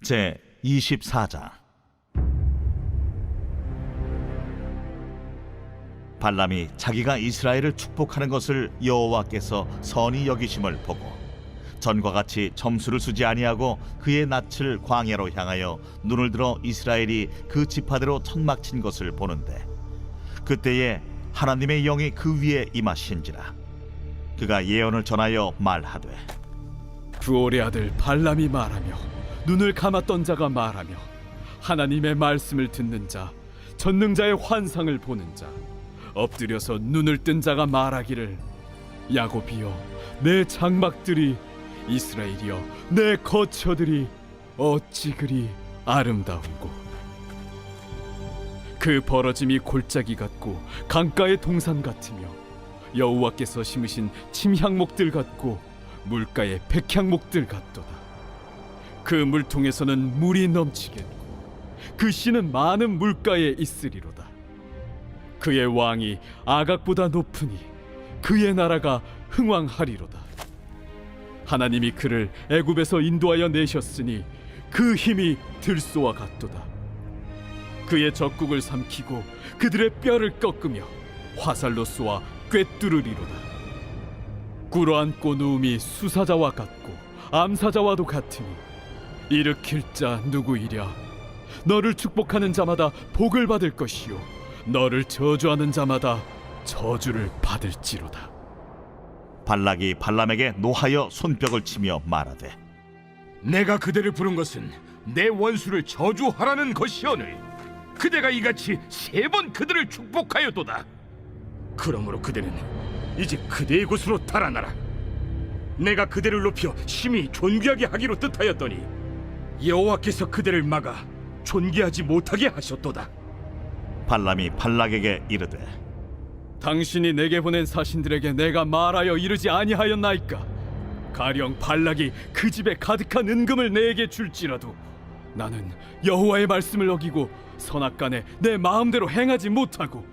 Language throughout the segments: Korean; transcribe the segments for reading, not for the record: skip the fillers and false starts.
제 24장. 발람이 자기가 이스라엘을 축복하는 것을 여호와께서 선히 여기심을 보고 전과 같이 점수를 쓰지 아니하고 그의 낯을 광야로 향하여 눈을 들어 이스라엘이 그 지파대로 천막 친 것을 보는데, 그때에 하나님의 영이 그 위에 임하신지라. 그가 예언을 전하여 말하되, 부올의 아들 발람이 말하며 눈을 감았던 자가 말하며 하나님의 말씀을 듣는 자, 전능자의 환상을 보는 자, 엎드려서 눈을 뜬 자가 말하기를, 야곱이여 내 장막들이, 이스라엘이여 내 거처들이 어찌 그리 아름다운고. 그 벌어짐이 골짜기 같고 강가의 동산 같으며 여호와께서 심으신 침향목들 같고 물가의 백향목들 같도다. 그 물통에서는 물이 넘치겠고 그 씨는 많은 물가에 있으리로다. 그의 왕이 아각보다 높으니 그의 나라가 흥왕하리로다. 하나님이 그를 애굽에서 인도하여 내셨으니 그 힘이 들소와 같도다. 그의 적국을 삼키고 그들의 뼈를 꺾으며 화살로 쏘아 꿰뚫으리로다. 꿇어앉고 누움이 수사자와 같고 암사자와도 같으니 일으킬 자 누구이랴. 너를 축복하는 자마다 복을 받을 것이요 너를 저주하는 자마다 저주를 받을지로다. 발락이 발람에게 노하여 손뼉을 치며 말하되, 내가 그대를 부른 것은 내 원수를 저주하라는 것이오늘 그대가 이같이 3번 그들을 축복하였도다. 그러므로 그대는 이제 그대의 곳으로 달아나라. 내가 그대를 높여 심히 존귀하게 하기로 뜻하였더니 여호와께서 그대를 막아 존귀하지 못하게 하셨도다. 발람이 발락에게 이르되, 당신이 내게 보낸 사신들에게 내가 말하여 이르지 아니하였나이까? 가령 발락이 그 집에 가득한 은금을 내게 줄지라도 나는 여호와의 말씀을 어기고 선악간에 내 마음대로 행하지 못하고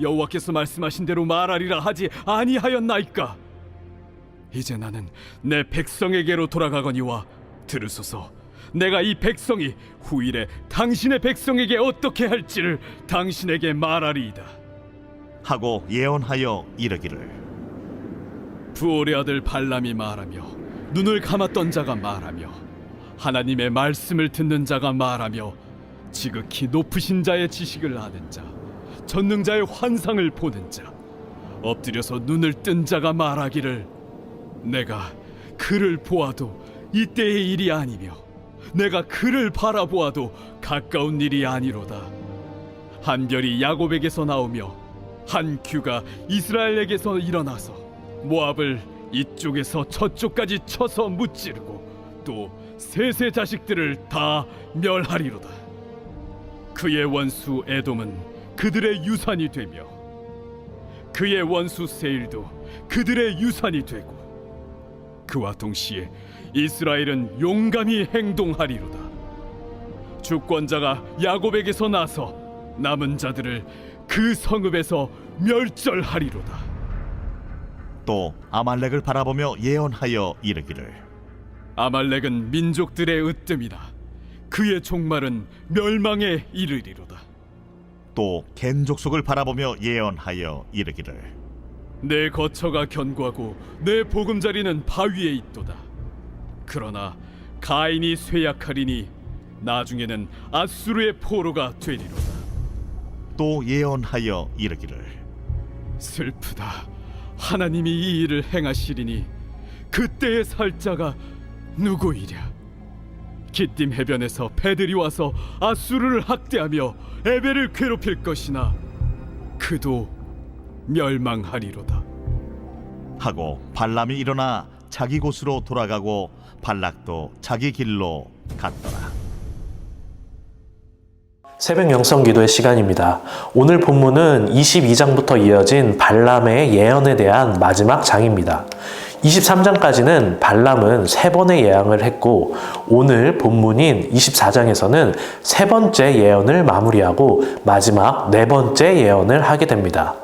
여호와께서 말씀하신 대로 말하리라 하지 아니하였나이까? 이제 나는 내 백성에게로 돌아가거니와 들으소서. 내가 이 백성이 후일에 당신의 백성에게 어떻게 할지를 당신에게 말하리이다. 하고 예언하여 이르기를, 부올의 아들 발람이 말하며 눈을 감았던 자가 말하며 하나님의 말씀을 듣는 자가 말하며 지극히 높으신 자의 지식을 아는 자, 전능자의 환상을 보는 자, 엎드려서 눈을 뜬 자가 말하기를, 내가 그를 보아도 이때의 일이 아니며 내가 그를 바라보아도 가까운 일이 아니로다. 한 별이 야곱에게서 나오며 한 규가 이스라엘에게서 일어나서 모압을 이쪽에서 저쪽까지 쳐서 무찌르고 또 셋의 자식들을 다 멸하리로다. 그의 원수 에돔은 그들의 유산이 되며 그의 원수 세일도 그들의 유산이 되고 그와 동시에 이스라엘은 용감히 행동하리로다. 주권자가 야곱에게서 나서 남은 자들을 그 성읍에서 멸절하리로다. 또 아말렉을 바라보며 예언하여 이르기를, 아말렉은 민족들의 으뜸이나 그의 종말은 멸망에 이르리로다. 또 겐 족속을 바라보며 예언하여 이르기를, 내 거처가 견고하고 내 보금자리는 바위에 있도다. 그러나 가인이 쇠약하리니 나중에는 아수르의 포로가 되리로다. 또 예언하여 이르기를, 슬프다. 하나님이 이 일을 행하시리니 그때의 살 자가 누구이랴. 기띔 해변에서 배들이 와서 아수르를 학대하며 에벨을 괴롭힐 것이나 그도 멸망하리로다. 하고 발람이 일어나 자기 곳으로 돌아가고 발락도 자기 길로 갔더라. 새벽 영성 기도의 시간입니다. 오늘 본문은 22장부터 이어진 발람의 예언에 대한 마지막 장입니다. 23장까지는 발람은 3번의 예언을 했고, 오늘 본문인 24장에서는 3번째 예언을 마무리하고 마지막 4번째 예언을 하게 됩니다.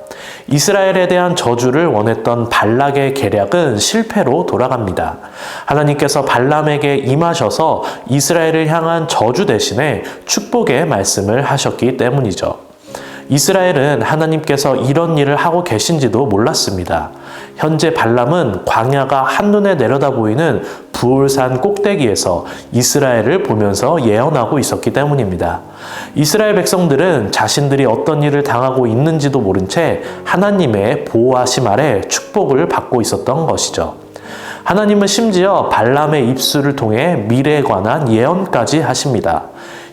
이스라엘에 대한 저주를 원했던 발락의 계략은 실패로 돌아갑니다. 하나님께서 발람에게 임하셔서 이스라엘을 향한 저주 대신에 축복의 말씀을 하셨기 때문이죠. 이스라엘은 하나님께서 이런 일을 하고 계신지도 몰랐습니다. 현재 발람은 광야가 한눈에 내려다 보이는 부올산 꼭대기에서 이스라엘을 보면서 예언하고 있었기 때문입니다. 이스라엘 백성들은 자신들이 어떤 일을 당하고 있는지도 모른 채 하나님의 보호하심 아래 축복을 받고 있었던 것이죠. 하나님은 심지어 발람의 입술을 통해 미래에 관한 예언까지 하십니다.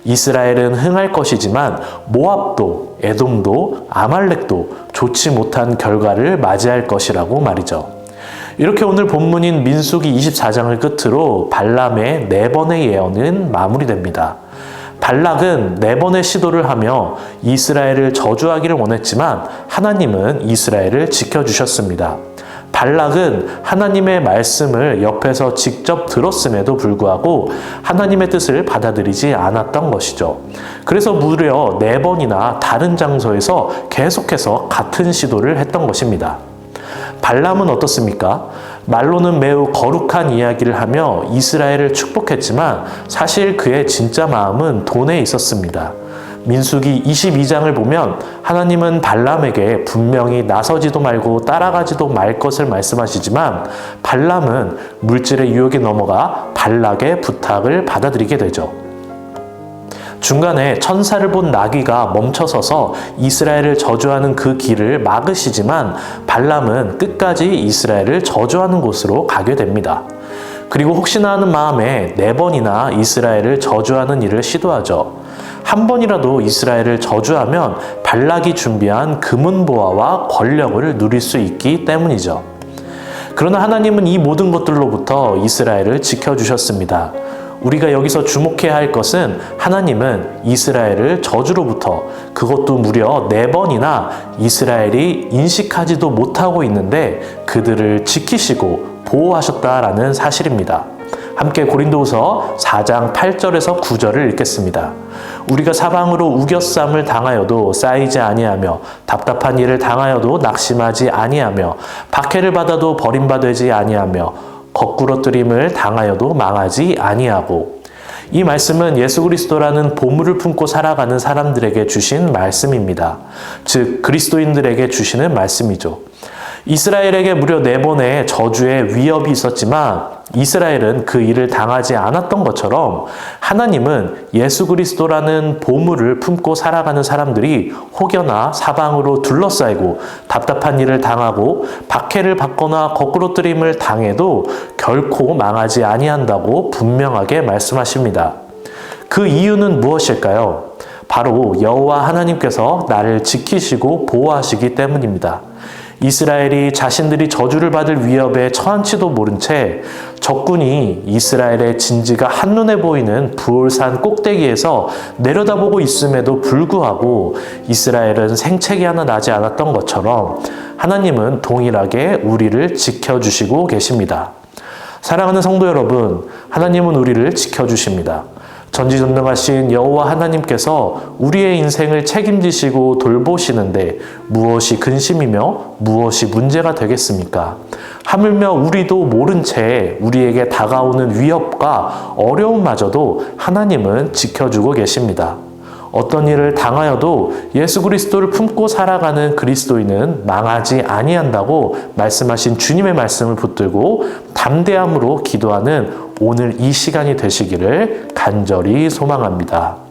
이스라엘은 흥할 것이지만 모압도, 에돔도, 아말렉도 좋지 못한 결과를 맞이할 것이라고 말이죠. 이렇게 오늘 본문인 민수기 24장을 끝으로 발람의 4번의 예언은 마무리됩니다. 발락은 4번의 시도를 하며 이스라엘을 저주하기를 원했지만 하나님은 이스라엘을 지켜주셨습니다. 발락은 하나님의 말씀을 옆에서 직접 들었음에도 불구하고 하나님의 뜻을 받아들이지 않았던 것이죠. 그래서 무려 4번이나 다른 장소에서 계속해서 같은 시도를 했던 것입니다. 발람은 어떻습니까? 말로는 매우 거룩한 이야기를 하며 이스라엘을 축복했지만 사실 그의 진짜 마음은 돈에 있었습니다. 민수기 22장을 보면 하나님은 발람에게 분명히 나서지도 말고 따라가지도 말 것을 말씀하시지만 발람은 물질의 유혹에 넘어가 발락의 부탁을 받아들이게 되죠. 중간에 천사를 본 나귀가 멈춰서서 이스라엘을 저주하는 그 길을 막으시지만 발람은 끝까지 이스라엘을 저주하는 곳으로 가게 됩니다. 그리고 혹시나 하는 마음에 4번이나 이스라엘을 저주하는 일을 시도하죠. 한 번이라도 이스라엘을 저주하면 발락이 준비한 금은보화와 권력을 누릴 수 있기 때문이죠. 그러나 하나님은 이 모든 것들로부터 이스라엘을 지켜주셨습니다. 우리가 여기서 주목해야 할 것은 하나님은 이스라엘을 저주로부터, 그것도 무려 4번이나 이스라엘이 인식하지도 못하고 있는데 그들을 지키시고 보호하셨다라는 사실입니다. 함께 고린도후서 4장 8절에서 9절을 읽겠습니다. 우리가 사방으로 우겨쌈을 당하여도 쌓이지 아니하며 답답한 일을 당하여도 낙심하지 아니하며 박해를 받아도 버림받지 아니하며 거꾸러뜨림을 당하여도 망하지 아니하고. 이 말씀은 예수 그리스도라는 보물을 품고 살아가는 사람들에게 주신 말씀입니다. 즉 그리스도인들에게 주시는 말씀이죠. 이스라엘에게 무려 4번의 저주의 위협이 있었지만 이스라엘은 그 일을 당하지 않았던 것처럼 하나님은 예수 그리스도라는 보물을 품고 살아가는 사람들이 혹여나 사방으로 둘러싸이고 답답한 일을 당하고 박해를 받거나 거꾸로뜨림을 당해도 결코 망하지 아니한다고 분명하게 말씀하십니다. 그 이유는 무엇일까요? 바로 여호와 하나님께서 나를 지키시고 보호하시기 때문입니다. 이스라엘이 자신들이 저주를 받을 위협에 처한지도 모른 채 적군이 이스라엘의 진지가 한눈에 보이는 부올산 꼭대기에서 내려다보고 있음에도 불구하고 이스라엘은 생채기 하나 나지 않았던 것처럼 하나님은 동일하게 우리를 지켜주시고 계십니다. 사랑하는 성도 여러분, 하나님은 우리를 지켜주십니다. 전지전능하신 여호와 하나님께서 우리의 인생을 책임지시고 돌보시는데 무엇이 근심이며 무엇이 문제가 되겠습니까? 하물며 우리도 모른 채 우리에게 다가오는 위협과 어려움마저도 하나님은 지켜주고 계십니다. 어떤 일을 당하여도 예수 그리스도를 품고 살아가는 그리스도인은 망하지 아니한다고 말씀하신 주님의 말씀을 붙들고 담대함으로 기도하는 오늘 이 시간이 되시기를 간절히 소망합니다.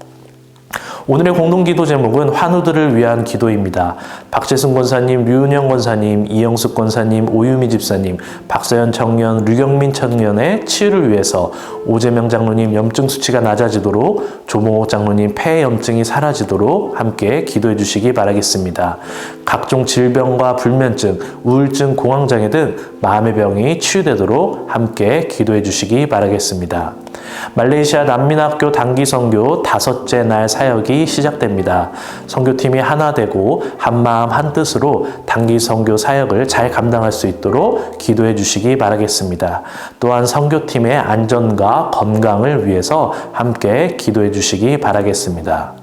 오늘의 공동기도 제목은 환우들을 위한 기도입니다. 박재승 권사님, 류은영 권사님, 이영숙 권사님, 오유미 집사님, 박서연 청년, 류경민 청년의 치유를 위해서 오재명 장로님 염증 수치가 낮아지도록, 조몽옥 장로님 폐 염증이 사라지도록 함께 기도해 주시기 바라겠습니다. 각종 질병과 불면증, 우울증, 공황장애 등 마음의 병이 치유되도록 함께 기도해 주시기 바라겠습니다. 말레이시아 난민학교 단기 선교 5째 날 사역이 시작됩니다. 선교팀이 하나 되고 한마음 한뜻으로 단기 선교 사역을 잘 감당할 수 있도록 기도해 주시기 바라겠습니다. 또한 선교팀의 안전과 건강을 위해서 함께 기도해 주시기 바라겠습니다.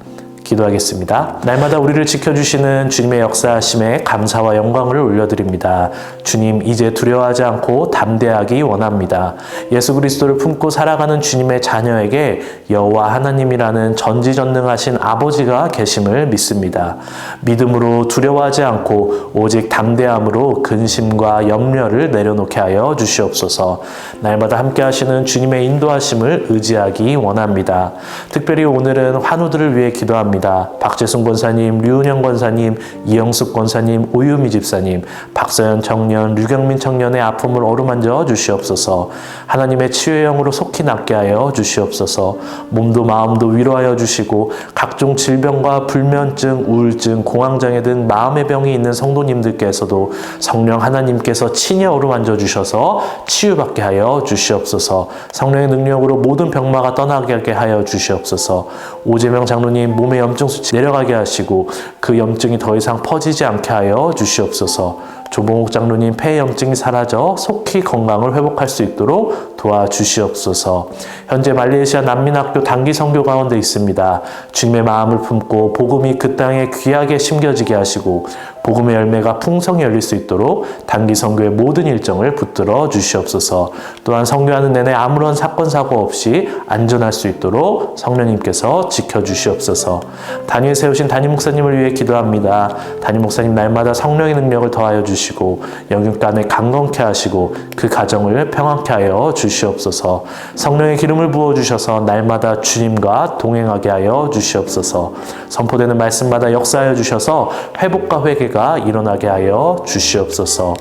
기도하겠습니다. 날마다 우리를 지켜주시는 주님의 역사하심에 감사와 영광을 올려드립니다. 주님, 이제 두려워하지 않고 담대하기 원합니다. 예수 그리스도를 품고 살아가는 주님의 자녀에게 여호와 하나님이라는 전지전능하신 아버지가 계심을 믿습니다. 믿음으로 두려워하지 않고 오직 담대함으로 근심과 염려를 내려놓게 하여 주시옵소서. 날마다 함께 하시는 주님의 인도하심을 의지하기 원합니다. 특별히 오늘은 환우들을 위해 기도합니다. 박재순 권사님, 류은영 권사님, 이영숙 권사님, 오유미 집사님, 박서연 청년, 류경민 청년의 아픔을 어루만져 주시옵소서. 하나님의 치유의 영으로 속히 낫게 하여 주시옵소서. 몸도 마음도 위로하여 주시고 각종 질병과 불면증, 우울증, 공황장애 등 마음의 병이 있는 성도님들께서도 성령 하나님께서 친히 어루만져 주셔서 치유받게 하여 주시옵소서. 성령의 능력으로 모든 병마가 떠나게 하여 주시옵소서. 오재명 장로님 몸의 염증 수치 내려가게 하시고 그 염증이 더 이상 퍼지지 않게 하여 주시옵소서. 조봉욱 장로님 폐 염증이 사라져 속히 건강을 회복할 수 있도록 도와주시옵소서. 현재 말레이시아 난민학교 단기 선교 가운데 있습니다. 주님의 마음을 품고 복음이 그 땅에 귀하게 심겨지게 하시고 복음의 열매가 풍성히 열릴 수 있도록 단기 선교의 모든 일정을 붙들어 주시옵소서. 또한 선교하는 내내 아무런 사건 사고 없이 안전할 수 있도록 성령님께서 지켜주시옵소서. 단위에 세우신 담임 목사님을 위해 기도합니다. 담임 목사님 날마다 성령의 능력을 더하여 주시고 영육간에 강건케 하시고 그 가정을 평안케 하여 주시옵소서. 성령의 기름을 부어주셔서 날마다 주님과 동행하게 하여 주시옵소서. 선포되는 말씀마다 역사하여 주셔서 회복과 회개가 일어나게 하여 주시옵소서.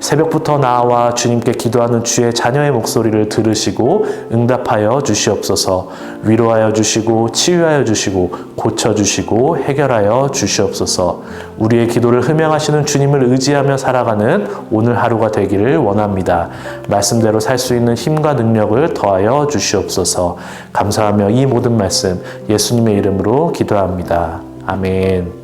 새벽부터 나와 주님께 기도하는 주의 자녀의 목소리를 들으시고 응답하여 주시옵소서. 위로하여 주시고 치유하여 주시고 고쳐주시고 해결하여 주시옵소서. 우리의 기도를 흠양하시는 주님을 의지하며 살아가는 오늘 하루가 되기를 원합니다. 말씀대로 살 수 있는 힘과 능력을 더하여 주시옵소서. 감사하며 이 모든 말씀 예수님의 이름으로 기도합니다. 아멘.